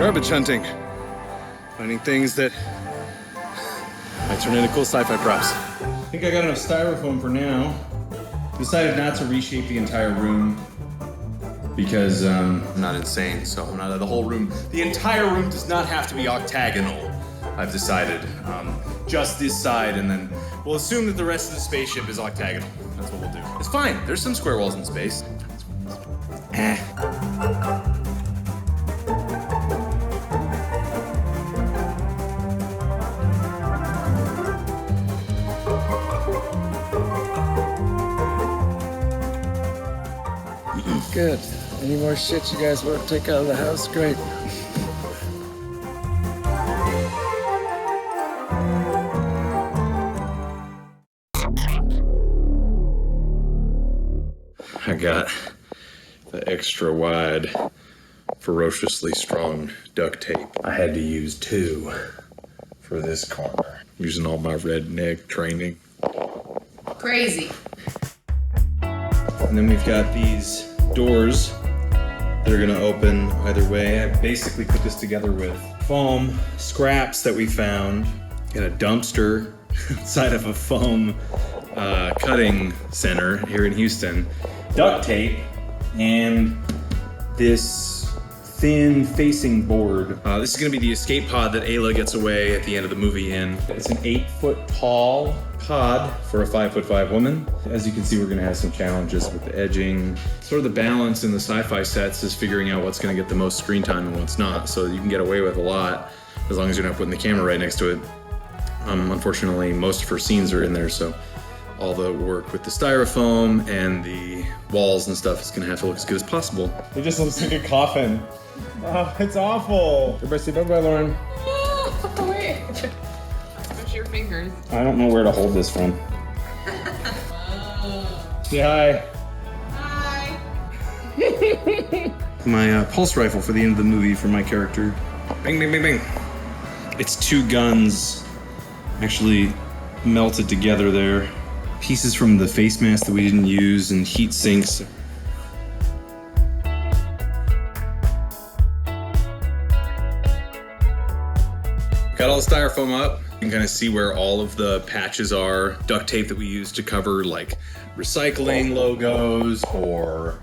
Garbage hunting. Finding things that might turn into cool sci-fi props. I think I got enough styrofoam for now. Decided not to reshape the entire room because I'm not insane, so I'm not the whole room. The entire room does not have to be octagonal, I've decided. Just this side, and then we'll assume that the rest of the spaceship is octagonal. That's what we'll do. It's fine, there's some square walls in space. Good. Any more shit you guys want to take out of the house? Great. I got the extra wide, ferociously strong duct tape. I had to use 2 for this corner, using all my redneck training. Crazy. And then we've got these doors that are gonna open either way. I basically put this together with foam scraps that we found in a dumpster outside of a foam cutting center here in Houston, duct tape, and this thin facing board. This is gonna be the escape pod that Ayla gets away at the end of the movie in. It's an 8-foot tall pod for a 5'5" woman. As you can see, we're gonna have some challenges with the edging. Sort of the balance in the sci-fi sets is figuring out what's gonna get the most screen time and what's not. So you can get away with a lot as long as you're not putting the camera right next to it. Unfortunately, most of her scenes are in there, so all the work with the styrofoam and the walls and stuff is gonna have to look as good as possible. It just looks like a coffin. Oh, it's awful. Everybody say bye-bye, Lauren. Oh, wait. Push your fingers. I don't know where to hold this from. Say hi. Hi. My pulse rifle for the end of the movie for my character. Bang, bang, bang, bang. It's 2 guns actually melted together there. Pieces from the face mask that we didn't use and heat sinks. Got all the styrofoam up. You can kind of see where all of the patches are. Duct tape that we use to cover like recycling logos or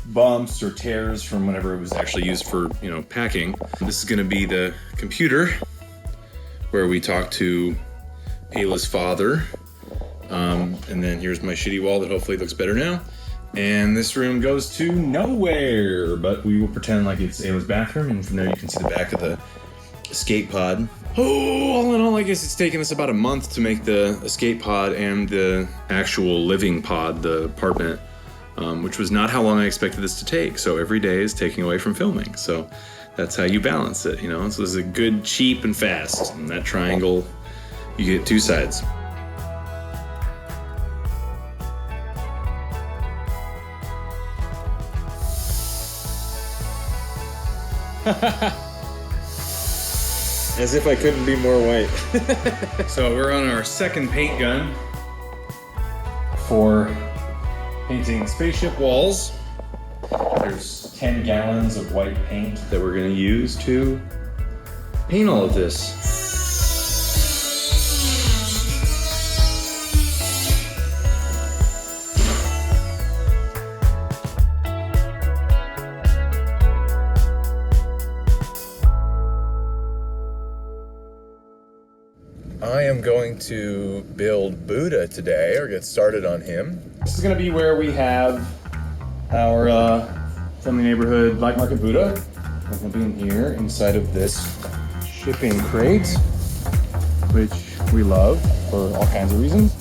bumps or tears from whenever it was actually used for, packing. This is gonna be the computer where we talk to Ayla's father. And then here's my shitty wall that hopefully looks better now. And this room goes to nowhere, but we will pretend like it's Ayla's bathroom, and from there you can see the back of the escape pod. Oh, all in all, I guess it's taken us about a month to make the escape pod and the actual living pod, the apartment, which was not how long I expected this to take. So every day is taking away from filming. So that's how you balance it, So this is a good, cheap, and fast. And that triangle, you get 2 sides. As if I couldn't be more white. So we're on our second paint gun for painting spaceship walls. There's 10 gallons of white paint that we're gonna use to paint all of this. I am going to build Buddha today, or get started on him. This is gonna be where we have our friendly neighborhood black market Buddha. We're gonna be in here inside of this shipping crate, which we love for all kinds of reasons.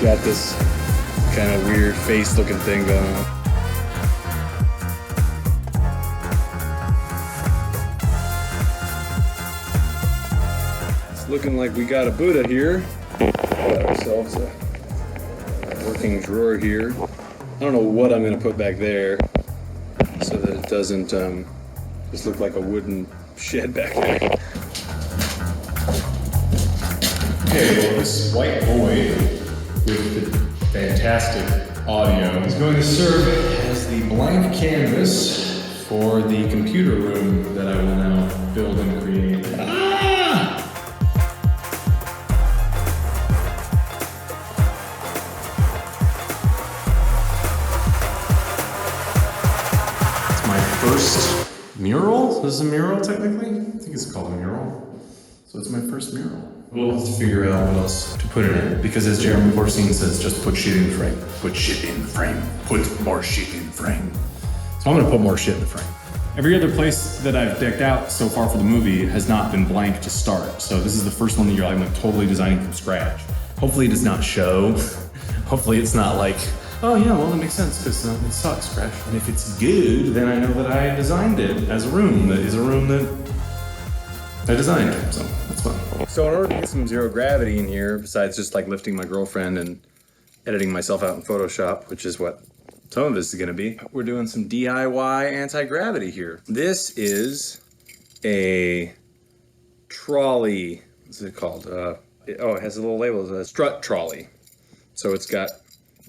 Got this kind of weird face looking thing going on. It's looking like we got a Buddha here. Got ourselves a working drawer here. I don't know what I'm gonna put back there so that it doesn't just look like a wooden shed back there. Okay, well, this white boy with the fantastic audio is going to serve as the blank canvas for the computer room that I will now build and create. It's my first mural. This is a mural, technically? I think it's called a mural. So it's my first mural. We'll have to figure out what else to put it in. Because as Jeremy Porcine says, just put shit in the frame. Put shit in the frame. Put more shit in the frame. So I'm gonna put more shit in the frame. Every other place that I've decked out so far for the movie has not been blank to start. So this is the first one that I'm like totally designing from scratch. Hopefully it does not show. Hopefully it's not like, oh yeah, well, that makes sense because it sucks, Crash. And if it's good, then I know that I designed it as a room that is a room that I designed, so that's fun. So in order to get some zero gravity in here, besides just like lifting my girlfriend and editing myself out in Photoshop, which is what some of this is gonna be, we're doing some DIY anti-gravity here. This is a trolley, what's it called? It has a little label, it's a strut trolley. So it's got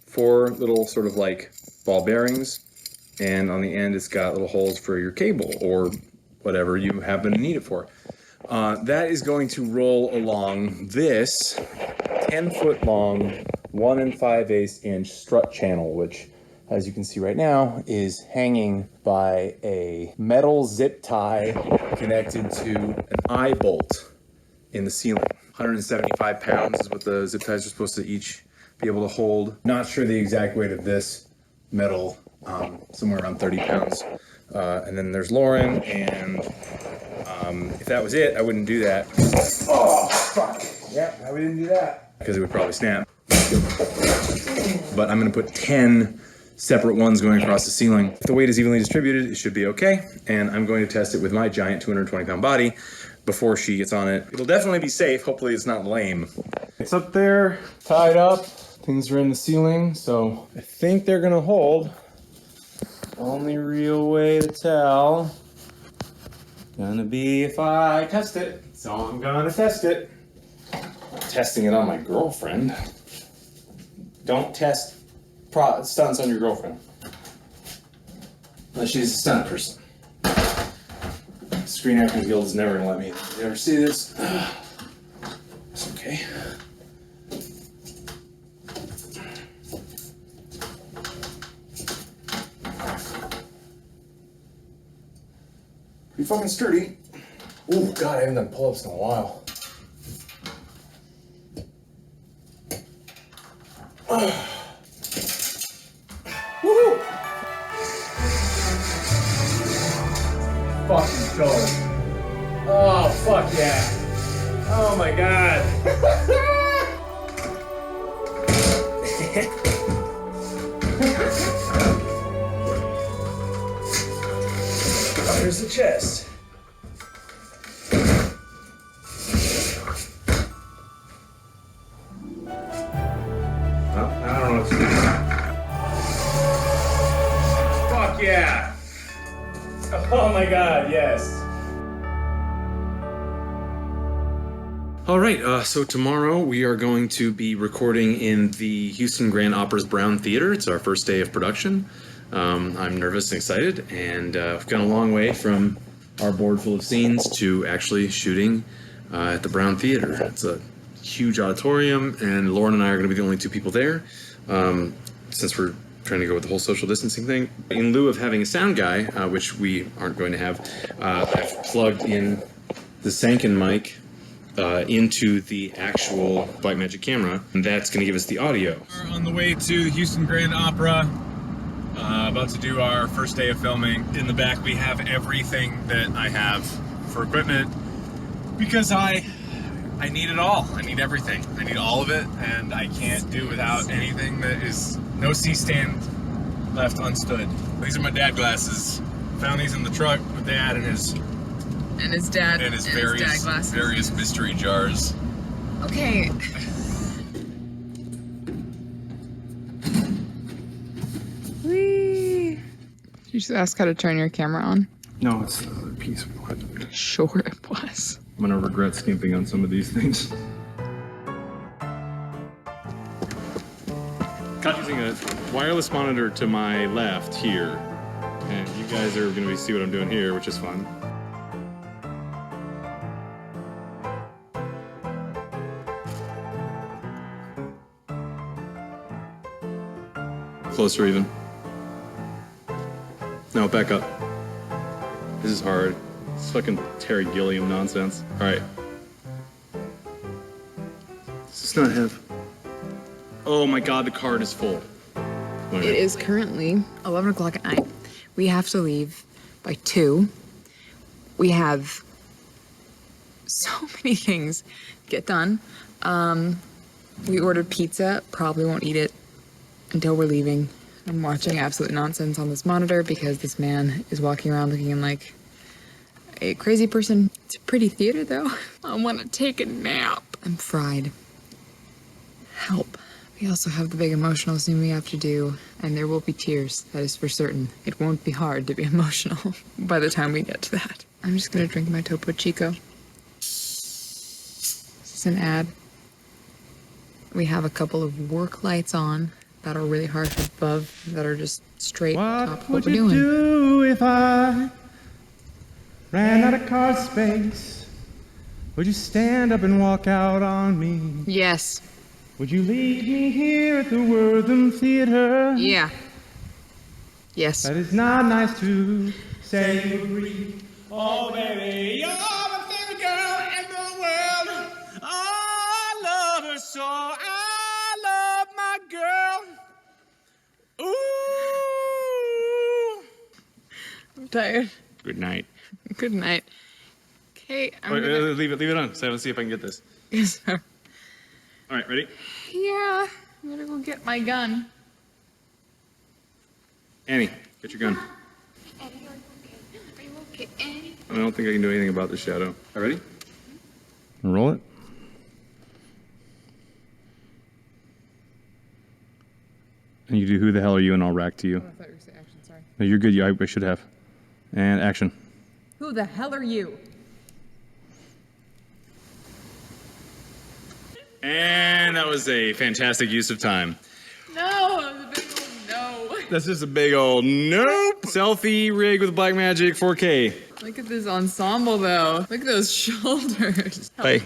4 little sort of like ball bearings, and on the end it's got little holes for your cable or whatever you happen to need it for. That is going to roll along this 10-foot long, 1 5/8 inch strut channel, which, as you can see right now, is hanging by a metal zip tie connected to an eye bolt in the ceiling. 175 pounds is what the zip ties are supposed to each be able to hold. Not sure the exact weight of this metal, somewhere around 30 pounds. And then there's Lauren, and if that was it, I wouldn't do that. Oh, fuck. Yeah, I wouldn't do that. Because it would probably snap. But I'm gonna put 10 separate ones going across the ceiling. If the weight is evenly distributed, it should be okay. And I'm going to test it with my giant 220-pound body before she gets on it. It'll definitely be safe. Hopefully it's not lame. It's up there, tied up. Things are in the ceiling, so I think they're gonna hold. Only real way to tell gonna be if I test it. So I'm gonna test it. Testing it on my girlfriend. Don't test stunts on your girlfriend. Unless she's a stunt person. Screen Actors Guild is never gonna let me. You ever see this? It's okay. Pretty fucking sturdy. Oh god, I haven't done pull-ups in a while. Woohoo! Fucking go. Oh fuck yeah. Oh my god. Here's the chest. Oh, I don't know what to do. Fuck yeah! Oh my god, yes. All right, so tomorrow we are going to be recording in the Houston Grand Opera's Brown Theater. It's our first day of production. I'm nervous and excited, and we've gone a long way from our board full of scenes to actually shooting at the Brown Theater. It's a huge auditorium, and Lauren and I are going to be the only 2 people there, since we're trying to go with the whole social distancing thing. In lieu of having a sound guy, which we aren't going to have, I've plugged in the Sanken mic into the actual Blackmagic camera, and that's going to give us the audio. We're on the way to the Houston Grand Opera. About to do our first day of filming. In the back we have everything that I have for equipment because I need it all. I need everything. I need all of it, and I can't do without anything that is no C-stand left unstood. These are my dad glasses. Found these in the truck with Dad and his dad glasses. Various mystery jars. Okay. Whee! Did you just ask how to turn your camera on? No, it's another piece of equipment. Sure it was. gonna regret skimping on some of these things. Got using a wireless monitor to my left here, and you guys are gonna see what I'm doing here, which is fun. Closer even. No, back up. This is hard. It's fucking Terry Gilliam nonsense. All right. Does this not have... Oh my God, the card is full. It is currently 11 o'clock at night. We have to leave by 2. We have so many things to get done. We ordered pizza. Probably won't eat it until we're leaving. I'm watching absolute nonsense on this monitor because this man is walking around looking like a crazy person. It's a pretty theater though. I want to take a nap. I'm fried. Help. We also have the big emotional scene we have to do, and there will be tears, that is for certain. It won't be hard to be emotional by the time we get to that. I'm just gonna drink my Topo Chico. This is an ad. We have a couple of work lights on that are really harsh above, that are just straight top of what we're doing. What would you do if I ran out of car space? Would you stand up and walk out on me? Yes. Would you leave me here at the Wortham Theater? Yeah. Yes. That is not nice to say you agree. Oh, baby, you're my favorite girl in the world. Oh, I love her so. I love my girl. Ooh. I'm tired. Good night. Good night. Okay, I'm Wait, gonna... leave it on. So let's see if I can get this. Yes, sir. All right, ready? Yeah, I'm gonna go get my gun. Annie, get your gun. Are you okay, Annie? I don't think I can do anything about the shadow. All right, ready? Roll it. And you do who the hell are you and I'll rack to you. I thought you were saying action, sorry. No, you're good. I should have. And action. Who the hell are you? And that was a fantastic use of time. No, it was a big old no. That's just a big old nope. Selfie rig with black magic 4K. Look at this ensemble though. Look at those shoulders. Bye.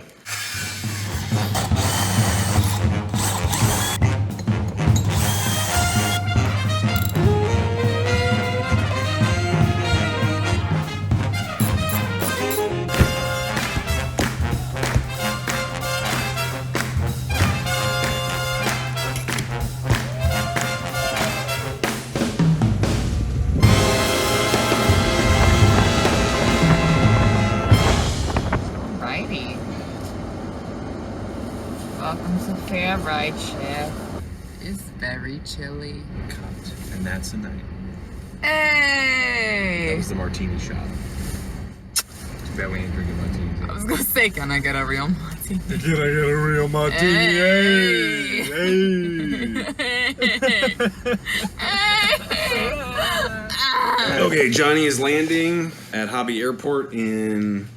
Righty. Welcome to Fair Ride, Chef. It's very chilly. And that's the night. Hey! That was the martini shot. Too bad we ain't drinking martinis. I was gonna say, can I get a real martini? Can I get a real martini? Hey! Okay, Johnny is landing at Hobby Airport in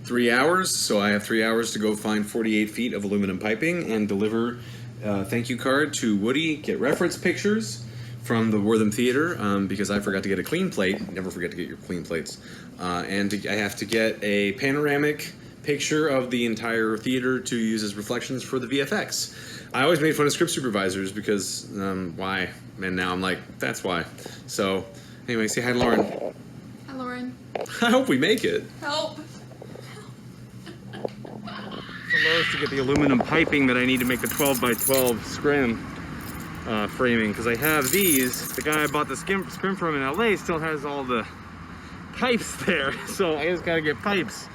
3 hours, so I have 3 hours to go find 48 feet of aluminum piping and deliver a thank you card to Woody, get reference pictures from the Wortham Theater, because I forgot to get a clean plate. Never forget to get your clean plates. I have to get a panoramic picture of the entire theater to use as reflections for the VFX. I always made fun of script supervisors because, why? And now I'm like, that's why. So, anyway, say hi to Lauren. Hi, Lauren. I hope we make it. Help. The lowest to get the aluminum piping that I need to make the 12 by 12 scrim framing, because I have these. The guy I bought the scrim from in LA still has all the pipes there, so I just gotta get pipes.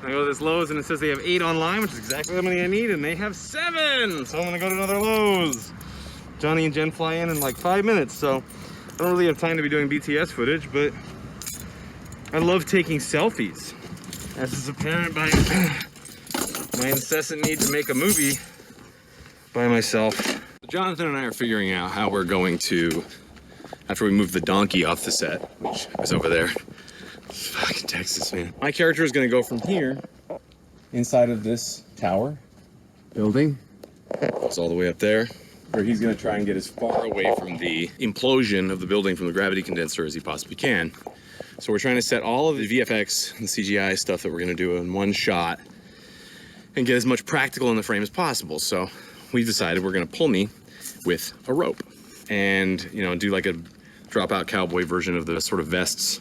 I go to this Lowe's and it says they have 8 online, which is exactly how many I need, and they have 7! So I'm gonna go to another Lowe's. Johnny and Jen fly in like 5 minutes, so I don't really have time to be doing BTS footage, but I love taking selfies, as is apparent by my incessant need to make a movie by myself. Jonathan and I are figuring out how we're going to, after we move the donkey off the set, which is over there. Fucking Texas, man. My character is gonna go from here inside of this tower building. It's all the way up there, where he's gonna try and get as far away from the implosion of the building from the gravity condenser as he possibly can. So we're trying to set all of the VFX and CGI stuff that we're gonna do in one shot and get as much practical in the frame as possible. So we've decided we're gonna pull me with a rope and, you know, do like a dropout cowboy version of the sort of vests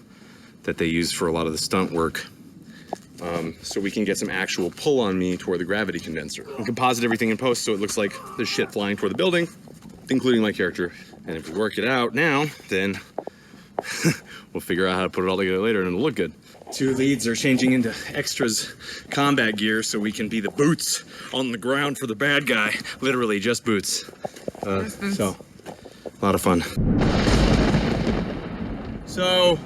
that they use for a lot of the stunt work. So we can get some actual pull on me toward the gravity condenser. We composite everything in post so it looks like there's shit flying toward the building, including my character. And if we work it out now, then we'll figure out how to put it all together later and it'll look good. Two leads are changing into extras combat gear so we can be the boots on the ground for the bad guy. Literally just boots. So, a lot of fun. So,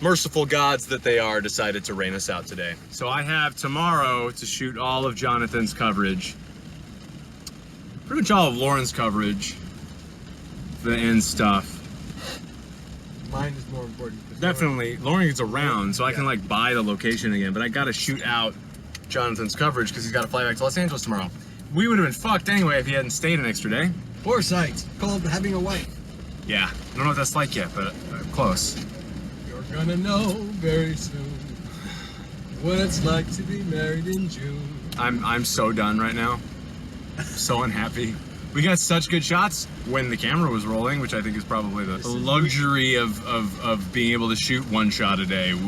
merciful gods that they are decided to rain us out today. So I have tomorrow to shoot all of Jonathan's coverage. Pretty much all of Lauren's coverage. The end stuff. Mine is more important. Definitely, Lauren gets around, so I can like buy the location again, but I gotta shoot out Jonathan's coverage because he's gotta fly back to Los Angeles tomorrow. We would have been fucked anyway if he hadn't stayed an extra day. Foresight, called having a wife. Yeah, I don't know what that's like yet, but close. You're gonna know very soon what it's like to be married in June. I'm so done right now. So unhappy. We got such good shots when the camera was rolling, which I think is probably the luxury of being able to shoot one shot a day. Ooh.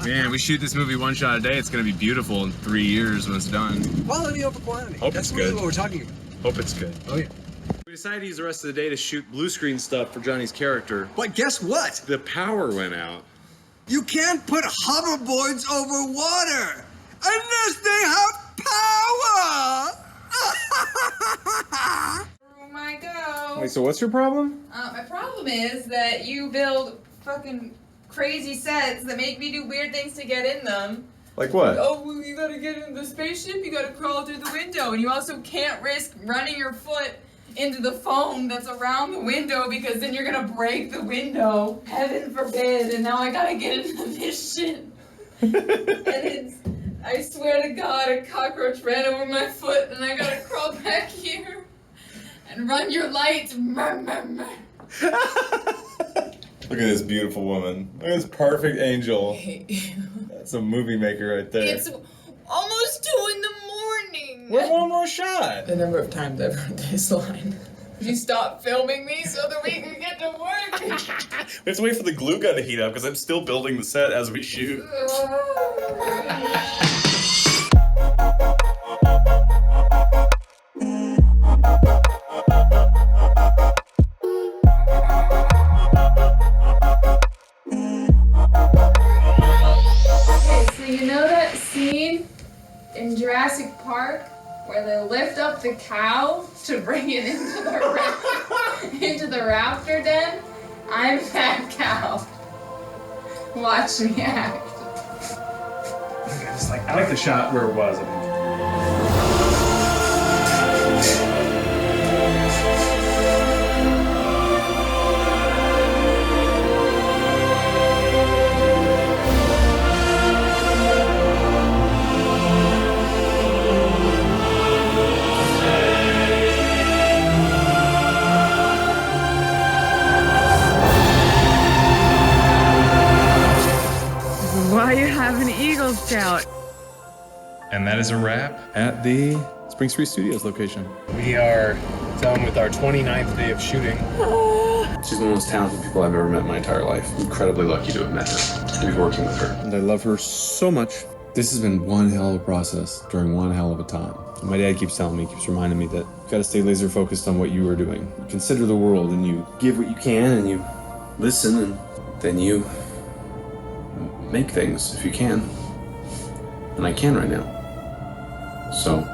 Man, we shoot this movie one shot a day, it's gonna be beautiful in 3 years when it's done. Quality over quantity. Hope That's it's really good. what we're talking about. Hope it's good. Oh yeah. We decided to use the rest of the day to shoot blue screen stuff for Johnny's character. But guess what? The power went out. You can't put hoverboards over water unless they have power. Oh my god. Wait, so what's your problem? My problem is that you build fucking crazy sets that make me do weird things to get in them. Like what? Oh, well, you gotta get in the spaceship, you gotta crawl through the window, and you also can't risk running your foot into the foam that's around the window because then you're gonna break the window. Heaven forbid, and now I gotta get into this shit. And it's, I swear to God, a cockroach ran over my foot and I gotta crawl back here and run your lights. Look at this beautiful woman. Look at this perfect angel. I hate you. That's a movie maker right there. It's almost 2 in the morning. Where's one more shot? The number of times I've heard this line. You stop filming me so that we can get to work. We have to wait for the glue gun to heat up because I'm still building the set as we shoot. Okay, so you know that scene in Jurassic Park where they lift up the cow to bring it into the raptor den? I'm that cow. Watch me act. I like the shot where it was. Why you have an Eagle Scout? And that is a wrap at the Spring Street Studios location. We are done with our 29th day of shooting. She's one of the most talented people I've ever met in my entire life. Incredibly lucky to have met her, to be working with her. And I love her so much. This has been one hell of a process during one hell of a time. And my dad keeps telling me, keeps reminding me that you've got to stay laser focused on what you are doing. You consider the world and you give what you can and you listen and then you make things if you can. And I can right now. So.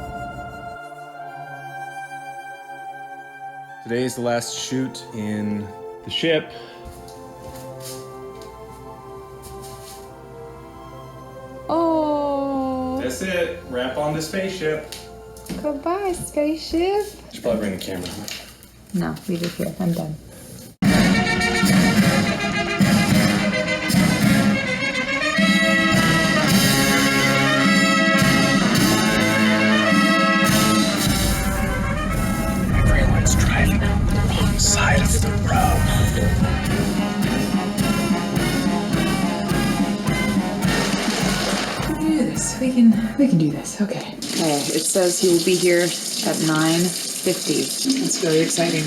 Today is the last shoot in the ship. Oh. That's it. Wrap on the spaceship. Goodbye, spaceship. Should probably bring the camera. No, leave it here. I'm done. we can do this. Okay. Okay. It says he will be here at 9:50. That's really exciting.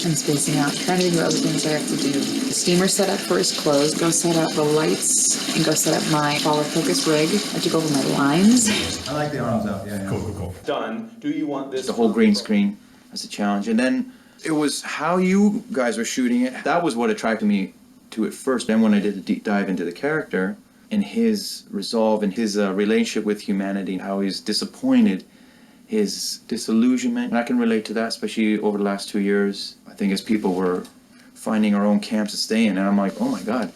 I'm spacing out, trying to think of other things I have to do. The steamer set up for his clothes, go set up the lights, and go set up my follow focus rig. I have to go over my lines. I like the arms out, yeah. Cool. Done. Do you want this? The whole green screen as a challenge. And then it was how you guys were shooting it. That was what attracted me to it first. Then when I did the deep dive into the character and his resolve and his relationship with humanity, how he's disappointed, his disillusionment. And I can relate to that, especially over the last 2 years. I think as people were finding our own camps to stay in, and I'm like, oh my God,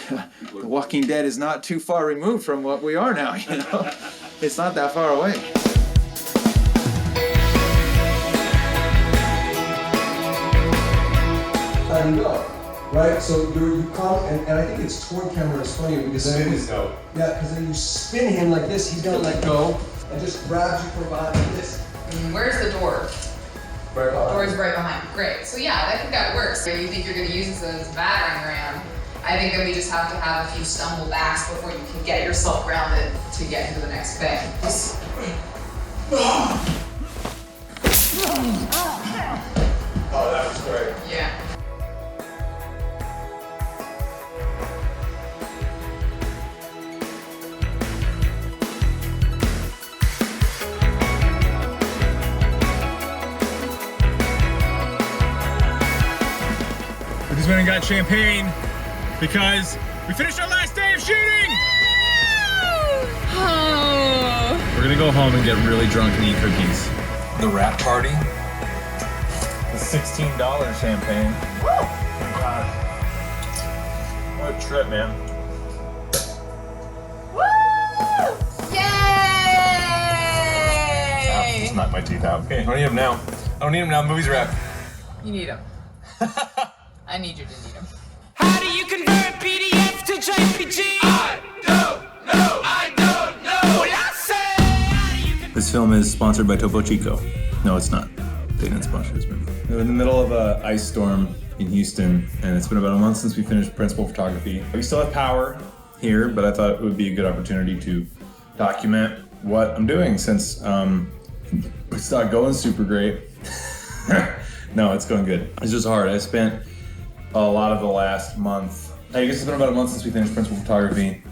The Walking Dead is not too far removed from what we are now, you know? It's not that far away. And go, right? So you come, and I think it's toward camera is funny because then because then you spin him like this, he's gonna let go, and just grabs you from behind like this. Where's the door? Right behind. Door's right behind. Great. So yeah, I think that works. You think you're gonna use this as a battering ram. I think that we just have to have a few stumble backs before you can get yourself grounded to get into the next thing. Oh, that was great. Yeah. We just went and got champagne because we finished our last day of shooting! Oh. We're gonna go home and get really drunk and eat cookies. The wrap party. The $16 champagne. Woo! God. What a trip, man. Woo! Yay! Just knocked my teeth out. Okay, I don't need them now. I don't need them now. The movie's wrapped. You need them. I need you to need them. How do you convert PDF to JPG? I don't know. Well, I say, how do you This film is sponsored by Topo Chico. No, it's not. They didn't sponsor this movie. We're in the middle of an ice storm in Houston, and it's been about a month since we finished principal photography. We still have power here, but I thought it would be a good opportunity to document what I'm doing since it's not going super great. No, it's going good. It's just hard. I spent a lot of the last month, I guess it's been about a month since we finished principal photography.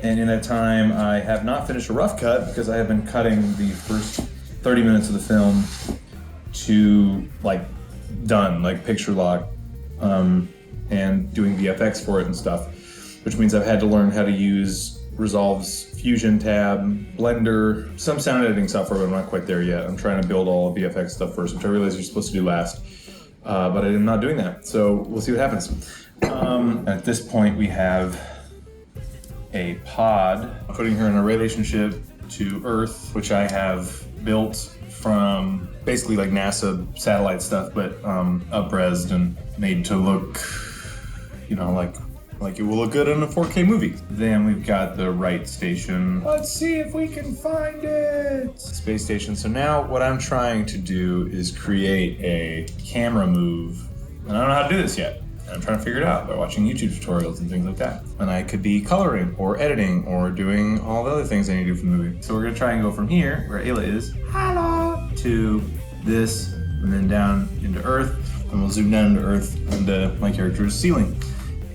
And in that time, I have not finished a rough cut because I have been cutting the first 30 minutes of the film to done, picture lock, and doing VFX for it and stuff, which means I've had to learn how to use Resolve's Fusion tab, Blender, some sound editing software, but I'm not quite there yet. I'm trying to build all of VFX stuff first, which I realize you're supposed to do last, but I'm not doing that. So we'll see what happens. At this point, we have a pod. I'm putting her in a relationship to Earth, which I have built from basically NASA satellite stuff, but up-resed and made to look, like it will look good in a 4K movie. Then we've got the Wright station. Let's see if we can find it. Space station. So now what I'm trying to do is create a camera move. And I don't know how to do this yet. I'm trying to figure it out by watching YouTube tutorials and things like that. And I could be coloring or editing or doing all the other things I need to do for the movie. So we're gonna try and go from here, where Ayla is, hello, to this, and then down into Earth. And we'll zoom down into Earth into my character's ceiling.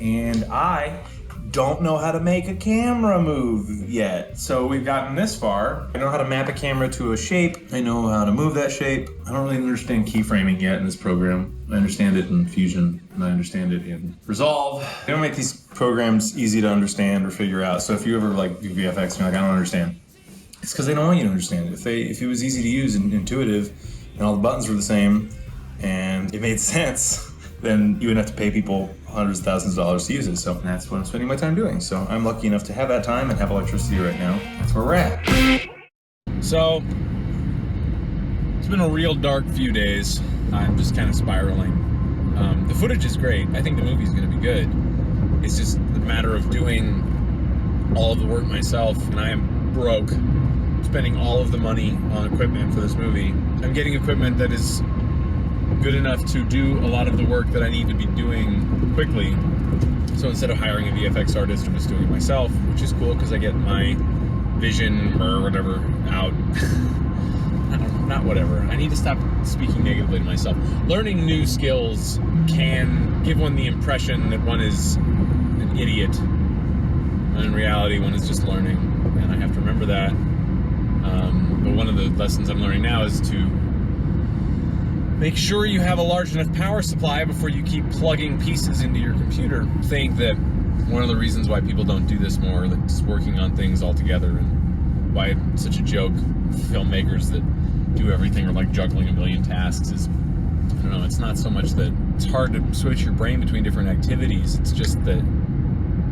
And I don't know how to make a camera move yet. So we've gotten this far. I know how to map a camera to a shape. I know how to move that shape. I don't really understand keyframing yet in this program. I understand it in Fusion, and I understand it in Resolve. They don't make these programs easy to understand or figure out. So if you ever do VFX and you're like, I don't understand, it's because they don't want you to understand it. If it was easy to use and intuitive, and all the buttons were the same, and it made sense, then you wouldn't have to pay people hundreds of thousands of dollars to use it. So that's what I'm spending my time doing. So I'm lucky enough to have that time and have electricity right now. That's where we're at. So, it's been a real dark few days. I'm just kind of spiraling. The footage is great. I think the movie's gonna be good. It's just a matter of doing all of the work myself, and I am broke. Spending all of the money on equipment for this movie. I'm getting equipment that is good enough to do a lot of the work that I need to be doing quickly, So instead of hiring a VFX artist, I'm just doing it myself, which is cool because I get my vision or whatever out. Not whatever. I need to stop speaking negatively to myself. Learning new skills can give one the impression that one is an idiot. When in reality, one is just learning. And I have to remember that. But one of the lessons I'm learning now is to make sure you have a large enough power supply before you keep plugging pieces into your computer. I think that one of the reasons why people don't do this more, like just working on things all together, and why it's such a joke, filmmakers that do everything or like juggling a million tasks, is, I don't know, it's not so much that it's hard to switch your brain between different activities, it's just that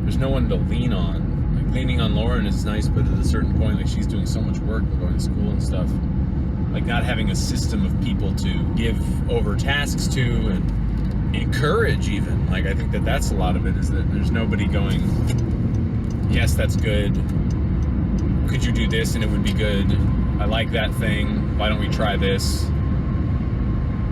there's no one to lean on. Like leaning on Lauren is nice, but at a certain point, like she's doing so much work and going to school and stuff, like not having a system of people to give over tasks to and encourage even. Like I think that that's a lot of it, is that there's nobody going, yes, that's good. Could you do this and it would be good? I like that thing. Why don't we try this?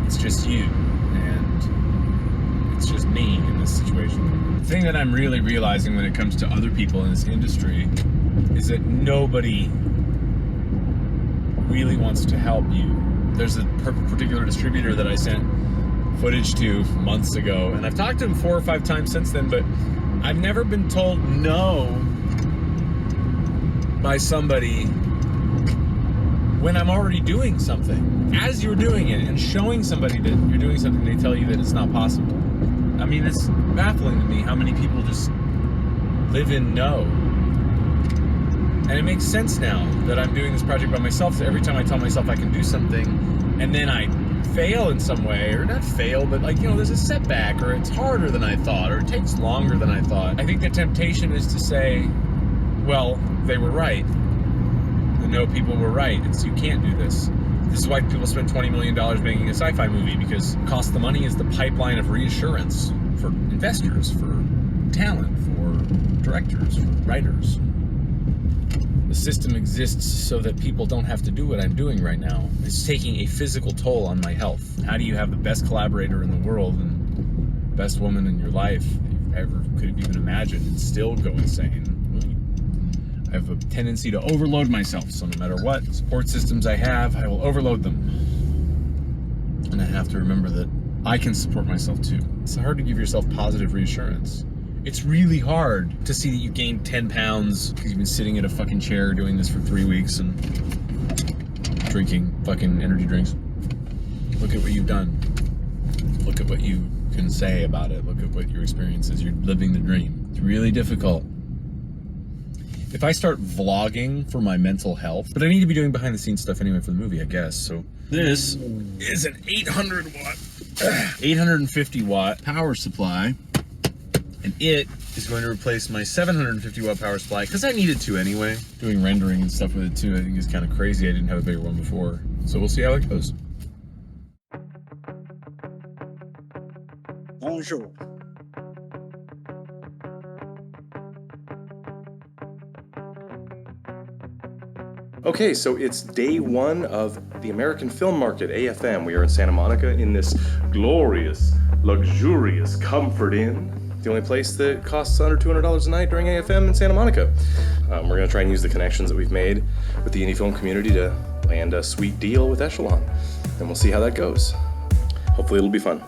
It's just you, and it's just me in this situation. The thing that I'm really realizing when it comes to other people in this industry is that nobody really wants to help you. There's a particular distributor that I sent footage to months ago, and I've talked to him 4 or 5 times since then, but I've never been told no by somebody when I'm already doing something. As you're doing it and showing somebody that you're doing something, they tell you that it's not possible. I mean, it's baffling to me how many people just live in no. And it makes sense now that I'm doing this project by myself, so every time I tell myself I can do something, and then I fail in some way, or not fail, but like, you know, there's a setback, or it's harder than I thought, or it takes longer than I thought. I think the temptation is to say, well, they were right. The no people were right. It's, you can't do this. This is why people spend $20 million making a sci-fi movie, because it costs the money is the pipeline of reassurance for investors, for talent, for directors, for writers. The system exists so that people don't have to do what I'm doing right now. It's taking a physical toll on my health. How do you have the best collaborator in the world and best woman in your life you've ever could have even imagined and still go insane? I have a tendency to overload myself, so no matter what support systems I have, I will overload them. And I have to remember that I can support myself too. It's hard to give yourself positive reassurance. It's really hard to see that you gained 10 pounds because you've been sitting in a fucking chair doing this for 3 weeks and drinking fucking energy drinks. Look at what you've done. Look at what you can say about it. Look at what your experience is. You're living the dream. It's really difficult. If I start vlogging for my mental health, but I need to be doing behind the scenes stuff anyway for the movie, I guess. So this is an 850 watt power supply, and it is going to replace my 750 watt power supply because I needed to anyway. Doing rendering and stuff with it too, I think is kind of crazy. I didn't have a bigger one before, so we'll see how it goes. Bonjour. Okay, so it's day 1 of the American Film Market, AFM. We are in Santa Monica in this glorious, luxurious Comfort Inn. The only place that costs under $200 a night during AFM in Santa Monica. We're gonna try and use the connections that we've made with the indie film community to land a sweet deal with Echelon. And we'll see how that goes. Hopefully it'll be fun.